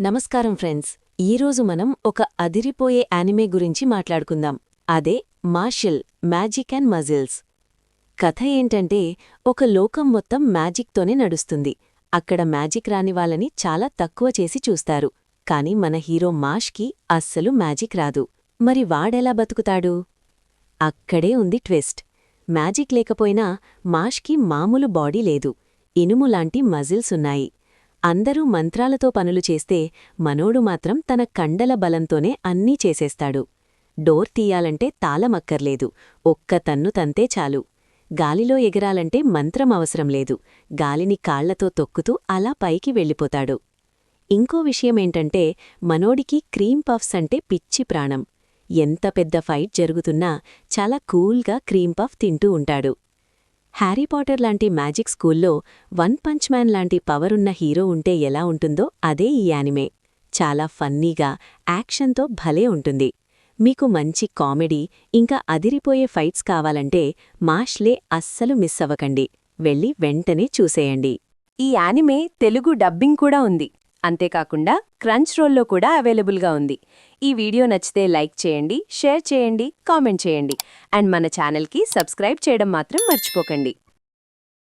నమస్కారం ఫ్రెండ్స్. ఈరోజు మనం ఒక అదిరిపోయే యానిమే గురించి మాట్లాడుకుందాం. అదే మార్షల్ మ్యాజిక్ అండ్ మజిల్స్. కథ ఏంటంటే, ఒక లోకం మొత్తం మ్యాజిక్తోనే నడుస్తుంది. అక్కడ మ్యాజిక్ రాని వాళ్ళని చాలా తక్కువ చేసి చూస్తారు. కాని మన హీరో మాష్కి అస్సలు మ్యాజిక్ రాదు. మరి వాడెలా బతుకుతాడు? అక్కడే ఉంది ట్విస్ట్. మ్యాజిక్ లేకపోయినా మాష్కి మామూలు బాడీ లేదు. ఇనుములాంటి మజిల్సున్నాయి. అందరూ మంత్రాలతో పనులు చేస్తే మనోడు మాత్రం తన కండల బలంతోనే అన్నీ చేసేస్తాడు. డోర్ తీయాలంటే తాళమక్కర్లేదు, ఒక్క తన్ను తంతే చాలు. గాలిలో ఎగరాలంటే మంత్రం అవసరం లేదు, గాలిని కాళ్లతో తొక్కుతూ అలా పైకి వెళ్ళిపోతాడు. ఇంకో విషయమేంటంటే, మనోడికి క్రీమ్ పఫ్స్ అంటే పిచ్చి ప్రాణం. ఎంత పెద్ద ఫైట్ జరుగుతున్నా చాలా కూల్గా క్రీమ్ పఫ్ తింటూ ఉంటాడు. హ్యారీపాటర్ లాంటి మ్యాజిక్ స్కూల్లో వన్ పంచ్ మ్యాన్ లాంటి పవరున్న హీరో ఉంటే ఎలా ఉంటుందో అదే ఈ యానిమే. చాలా ఫన్నీగా, యాక్షన్తో భలే ఉంటుంది. మీకు మంచి కామెడీ, ఇంకా అదిరిపోయే ఫైట్స్ కావాలంటే మాష్లే అస్సలు మిస్ అవ్వకండి. వెళ్ళి వెంటనే చూసేయండి. ఈ యానిమే తెలుగు డబ్బింగ్ కూడా ఉంది. అంతేకాకుండా క్రంచ్ రోల్లో కూడా అవైలబుల్గా ఉంది. ఈ వీడియో నచ్చితే లైక్ చేయండి, షేర్ చేయండి, కామెంట్ చేయండి. అండ్ మన ఛానల్కి సబ్స్క్రైబ్ చేయడం మాత్రం మర్చిపోకండి.